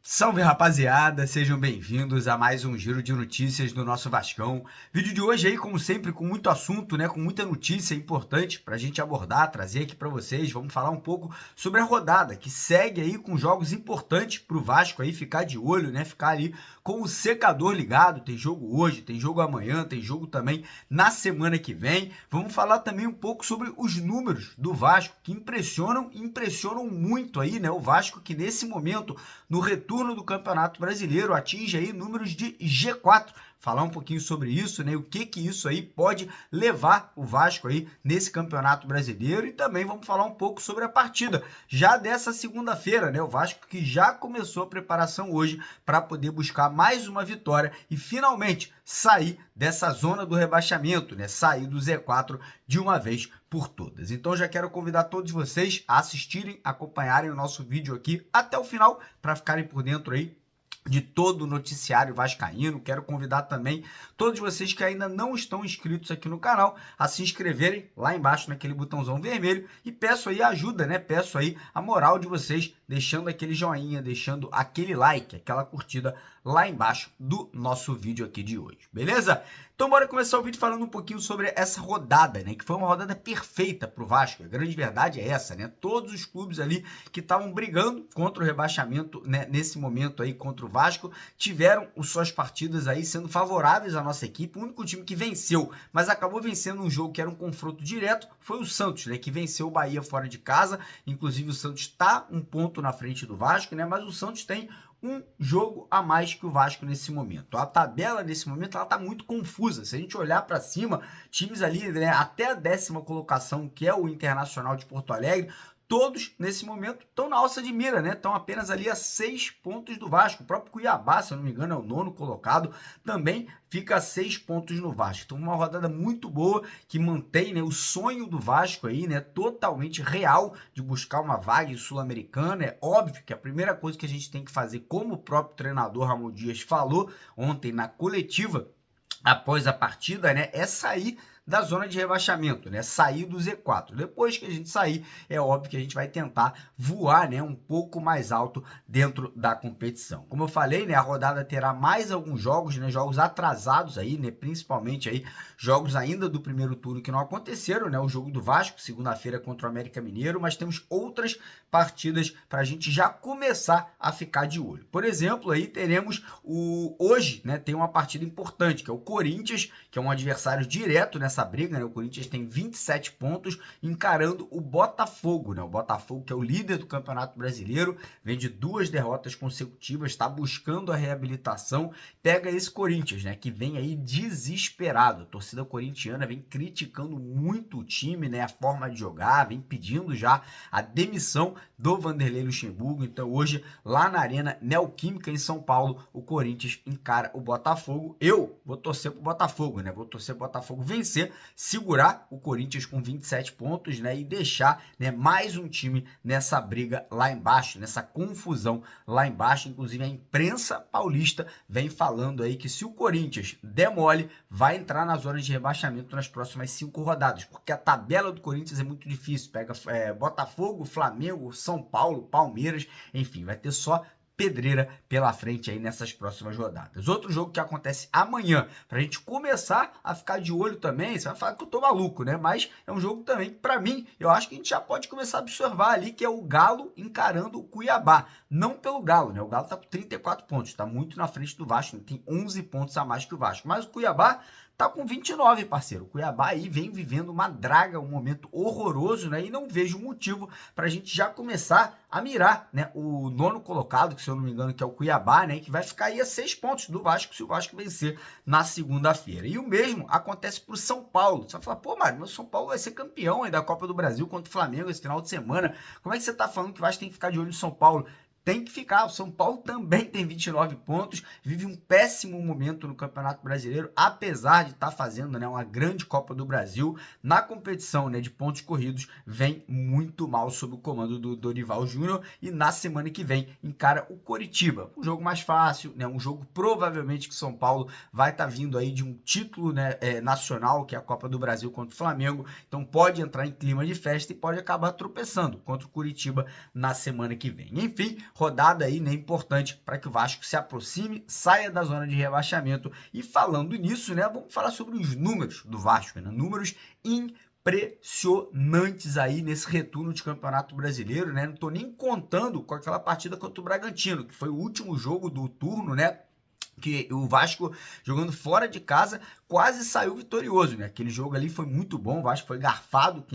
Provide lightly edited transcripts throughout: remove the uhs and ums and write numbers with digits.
Salve, rapaziada, sejam bem-vindos a mais um giro de notícias do nosso Vascão. Vídeo de hoje aí, como sempre, com muito assunto, né, com muita notícia importante pra gente abordar, trazer aqui pra vocês. Vamos falar um pouco sobre a rodada, que segue aí com jogos importantes pro Vasco aí, ficar de olho, né, ficar ali com o secador ligado. Tem jogo hoje, tem jogo amanhã, tem jogo também na semana que vem. Vamos falar também um pouco sobre os números do Vasco, que impressionam muito aí, né, o Vasco que nesse momento, no retorno do Campeonato Brasileiro, atinge aí números de G4. Falar um pouquinho sobre isso, né? O que isso aí pode levar o Vasco aí nesse Campeonato Brasileiro, e também vamos falar um pouco sobre a partida já dessa segunda-feira, né? O Vasco que já começou a preparação hoje para poder buscar mais uma vitória e finalmente sair dessa zona do rebaixamento, né? Sair do Z4 de uma vez por todas. Então já quero convidar todos vocês a assistirem, acompanharem o nosso vídeo aqui até o final para ficarem por dentro aí de todo o noticiário vascaíno. Quero convidar também todos vocês que ainda não estão inscritos aqui no canal a se inscreverem lá embaixo naquele botãozão vermelho, e peço aí a ajuda, né? Peço aí a moral de vocês, deixando aquele joinha, deixando aquele like, aquela curtida lá embaixo do nosso vídeo aqui de hoje, beleza? Então bora começar o vídeo falando um pouquinho sobre essa rodada, né? Que foi uma rodada perfeita pro Vasco. A grande verdade é essa, né? Todos os clubes ali que estavam brigando contra o rebaixamento, né, nesse momento aí contra o Vasco, tiveram suas partidas aí sendo favoráveis à nossa equipe. O único time que venceu, mas acabou vencendo um jogo que era um confronto direto, foi o Santos, né? Que venceu o Bahia fora de casa. Inclusive o Santos está um ponto na frente do Vasco, né? Mas o Santos tem um jogo a mais que o Vasco nesse momento. A tabela nesse momento ela tá muito confusa. Se a gente olhar para cima, times ali, né, até a 10ª colocação, que é o Internacional de Porto Alegre, todos nesse momento estão na alça de mira, né? Estão apenas ali a 6 pontos do Vasco. O próprio Cuiabá, se eu não me engano, é o 9º colocado, também fica a 6 pontos no Vasco. Então uma rodada muito boa que mantém, né, o sonho do Vasco aí, né, totalmente real de buscar uma vaga em Sul-Americana. É óbvio que a primeira coisa que a gente tem que fazer, como o próprio treinador Ramon Dias falou ontem na coletiva após a partida, né, é sair da zona de rebaixamento, né? Sair do Z4. Depois que a gente sair, é óbvio que a gente vai tentar voar, né, um pouco mais alto dentro da competição. Como eu falei, né, a rodada terá mais alguns jogos, né, jogos atrasados aí, né, principalmente aí jogos ainda do primeiro turno que não aconteceram, né? O jogo do Vasco, segunda-feira contra o América Mineiro, mas temos outras partidas para a gente já começar a ficar de olho. Por exemplo, aí teremos hoje, né, tem uma partida importante, que é o Corinthians, que é um adversário direto nessa briga, né? O Corinthians tem 27 pontos encarando o Botafogo, né? O Botafogo, que é o líder do Campeonato Brasileiro, vem de 2 derrotas consecutivas, está buscando a reabilitação, pega esse Corinthians, né, que vem aí desesperado. A torcida corintiana vem criticando muito o time, né, a forma de jogar, vem pedindo já a demissão do Vanderlei Luxemburgo. Então hoje, lá na Arena Neoquímica em São Paulo, o Corinthians encara o Botafogo. Eu vou torcer pro Botafogo, né? Vou torcer pro Botafogo vencer, segurar o Corinthians com 27 pontos, né, e deixar, né, mais um time nessa briga lá embaixo, nessa confusão lá embaixo. Inclusive a imprensa paulista vem falando aí que se o Corinthians der mole, vai entrar na zona de rebaixamento nas próximas 5 rodadas, porque a tabela do Corinthians é muito difícil. Pega Botafogo, Flamengo, São Paulo, Palmeiras, enfim, vai ter só pedreira pela frente aí nessas próximas rodadas. Outro jogo que acontece amanhã, pra gente começar a ficar de olho também. Você vai falar que eu tô maluco, né? Mas é um jogo também, pra mim, eu acho que a gente já pode começar a observar ali, que é o Galo encarando o Cuiabá. Não pelo Galo, né? O Galo tá com 34 pontos, tá muito na frente do Vasco, tem 11 pontos a mais que o Vasco. Mas o Cuiabá tá com 29, parceiro. O Cuiabá aí vem vivendo uma draga, um momento horroroso, né? E não vejo motivo pra gente já começar a mirar, né, o 9º colocado, que se eu não me engano que é o Cuiabá, né, que vai ficar aí a 6 pontos do Vasco se o Vasco vencer na segunda-feira. E o mesmo acontece pro São Paulo. Você vai falar, pô, Mário, mas o São Paulo vai ser campeão aí da Copa do Brasil contra o Flamengo esse final de semana. Como é que você tá falando que o Vasco tem que ficar de olho no São Paulo? tem que ficar. O São Paulo também tem 29 pontos, vive um péssimo momento no Campeonato Brasileiro, apesar de estar fazendo, né, uma grande Copa do Brasil. Na competição, né, de pontos corridos, vem muito mal sob o comando do Dorival Júnior, e na semana que vem encara o Coritiba. Um jogo mais fácil, né, um jogo provavelmente que o São Paulo vai estar vindo aí de um título, né, nacional, que é a Copa do Brasil contra o Flamengo, então pode entrar em clima de festa e pode acabar tropeçando contra o Coritiba na semana que vem. Enfim, rodada aí, né, importante para que o Vasco se aproxime, saia da zona de rebaixamento. E falando nisso, né, vamos falar sobre os números do Vasco, né, números impressionantes aí nesse retorno de Campeonato Brasileiro, né? Não tô nem contando com aquela partida contra o Bragantino, que foi o último jogo do turno, né? Que o Vasco, jogando fora de casa, quase saiu vitorioso, né? Aquele jogo ali foi muito bom, o Vasco foi garfado,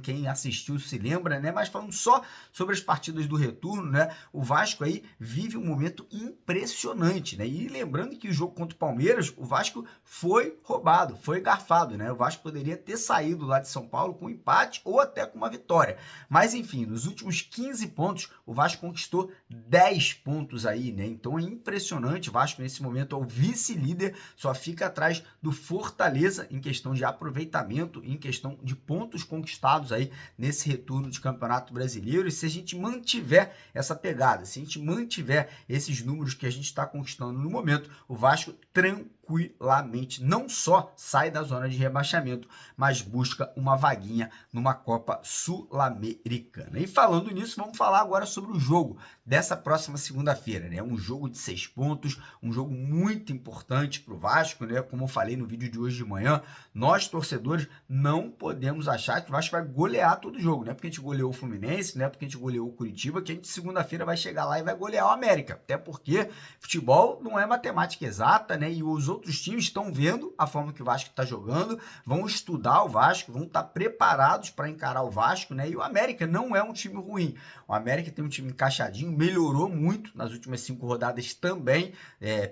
quem assistiu se lembra, né? Mas falando só sobre as partidas do retorno, né? O Vasco aí vive um momento impressionante, né? E lembrando que o jogo contra o Palmeiras, o Vasco foi roubado, foi garfado, né? O Vasco poderia ter saído lá de São Paulo com um empate ou até com uma vitória. Mas enfim, nos últimos 15 pontos, o Vasco conquistou 10 pontos aí, né? Então é impressionante, o Vasco nesse momento é o vice-líder, só fica atrás do Fortaleza em questão de aproveitamento, em questão de pontos conquistados aí nesse retorno de Campeonato Brasileiro. E se a gente mantiver essa pegada, se a gente mantiver esses números que a gente está conquistando no momento, o Vasco tranquilamente não só sai da zona de rebaixamento, mas busca uma vaguinha numa Copa Sul-Americana. E falando nisso, vamos falar agora sobre o jogo dessa próxima segunda-feira, né? Um jogo de 6 pontos, um jogo muito importante para o Vasco, né? Como eu falei no vídeo de hoje de manhã, nós torcedores não podemos achar que o Vasco vai golear todo o jogo, né? Porque a gente goleou o Fluminense, né? Porque a gente goleou o Curitiba, que a gente segunda-feira vai chegar lá e vai golear o América. Até porque futebol não é matemática exata, né? E os outros times estão vendo a forma que o Vasco está jogando, vão estudar o Vasco, vão estar preparados para encarar o Vasco, né? E o América não é um time ruim. O América tem um time encaixadinho, melhorou muito nas últimas 5 rodadas também,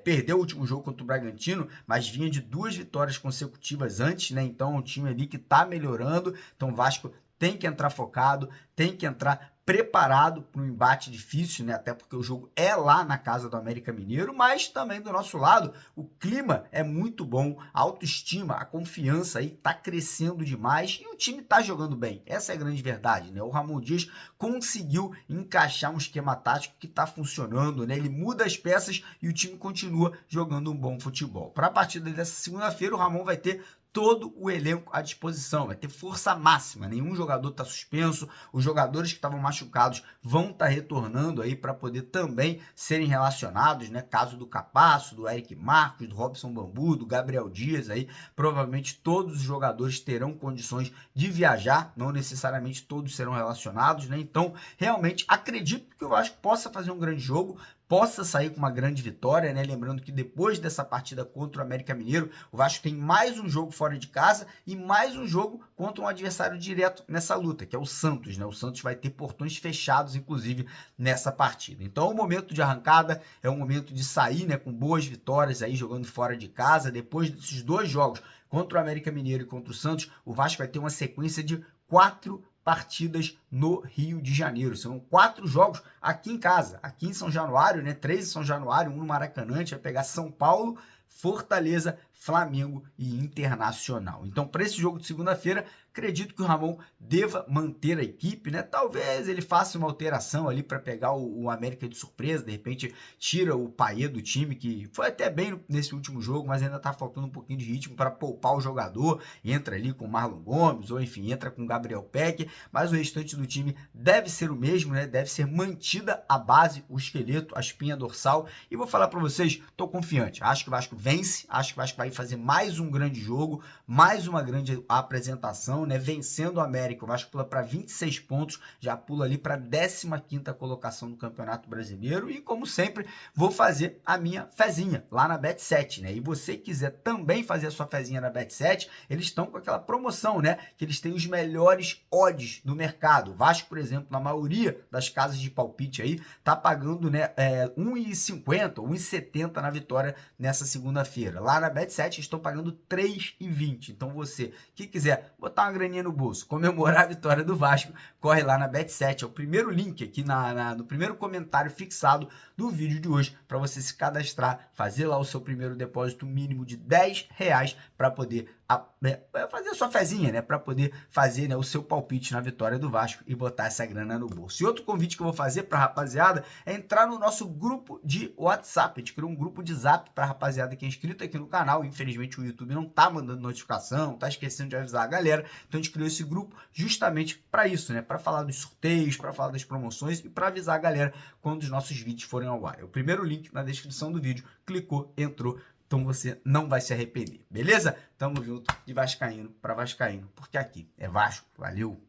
perdeu o último jogo contra o Bragantino, mas vinha de 2 vitórias consecutivas antes, né? Então é um time ali que está melhorando. Então o Vasco tem que entrar focado, tem que entrar preparado para um embate difícil, né? Até porque o jogo é lá na casa do América Mineiro, mas também do nosso lado o clima é muito bom, a autoestima, a confiança aí tá crescendo demais e o time tá jogando bem. Essa é a grande verdade, né? O Ramon Dias conseguiu encaixar um esquema tático que tá funcionando, né? Ele muda as peças e o time continua jogando um bom futebol. Para a partida dessa segunda-feira, o Ramon vai ter todo o elenco à disposição, vai ter força máxima, nenhum jogador está suspenso, os jogadores que estavam machucados vão estar retornando aí para poder também serem relacionados, né? Caso do Capasso, do Eric Marcos, do Robson Bambu, do Gabriel Dias aí, provavelmente todos os jogadores terão condições de viajar, não necessariamente todos serão relacionados, né? Então, realmente acredito que o Vasco possa fazer um grande jogo, possa sair com uma grande vitória, né? Lembrando que depois dessa partida contra o América Mineiro, o Vasco tem mais um jogo fora de casa e mais um jogo contra um adversário direto nessa luta, que é o Santos, né? O Santos vai ter portões fechados, inclusive, nessa partida. Então, o momento de arrancada é um momento de sair, né, com boas vitórias aí, jogando fora de casa. Depois desses 2 jogos, contra o América Mineiro e contra o Santos, o Vasco vai ter uma sequência de 4 partidas no Rio de Janeiro. São 4 jogos aqui em casa, aqui em São Januário, né? 3 em São Januário, 1 no Maracanã. A gente vai pegar São Paulo, Fortaleza, Flamengo e Internacional. Então, para esse jogo de segunda-feira, acredito que o Ramon deva manter a equipe, né? Talvez ele faça uma alteração ali para pegar o América de surpresa, de repente tira o Payet do time, que foi até bem nesse último jogo, mas ainda tá faltando um pouquinho de ritmo para poupar o jogador, entra ali com o Marlon Gomes, ou enfim, entra com o Gabriel Peck, mas o restante do time deve ser o mesmo, né? Deve ser mantida a base, o esqueleto, a espinha dorsal, e vou falar para vocês, tô confiante, acho que o Vasco vence, acho que o Vasco vai fazer mais um grande jogo, mais uma grande apresentação, né? Vencendo o América, o Vasco pula para 26 pontos, já pula ali para a 15ª colocação do Campeonato Brasileiro e, como sempre, vou fazer a minha fezinha lá na Bet7, né? E você quiser também fazer a sua fezinha na Bet7, eles estão com aquela promoção, né? Que eles têm os melhores odds do mercado. O Vasco, por exemplo, na maioria das casas de palpite aí, tá pagando, né, 1,50, 1,70 na vitória nessa segunda-feira. Lá na Bet7 Bet7 estou pagando 3,20. Então você que quiser botar uma graninha no bolso, comemorar a vitória do Vasco, corre lá na Bet7. É o primeiro link aqui no primeiro comentário fixado do vídeo de hoje para você se cadastrar, fazer lá o seu primeiro depósito mínimo de R$10 para poder fazer a sua fezinha, né? Para poder fazer, né, o seu palpite na vitória do Vasco e botar essa grana no bolso. E outro convite que eu vou fazer para a rapaziada é entrar no nosso grupo de WhatsApp. A gente criou um grupo de Zap para a rapaziada que é inscrita aqui no canal. Infelizmente o YouTube não tá mandando notificação, tá esquecendo de avisar a galera. Então a gente criou esse grupo justamente para isso, né? Para falar dos sorteios, para falar das promoções e para avisar a galera quando os nossos vídeos forem ao ar. É o primeiro link na descrição do vídeo. Clicou, entrou. Então você não vai se arrepender, beleza? Tamo junto de vascaíno para vascaíno, porque aqui é Vasco. Valeu!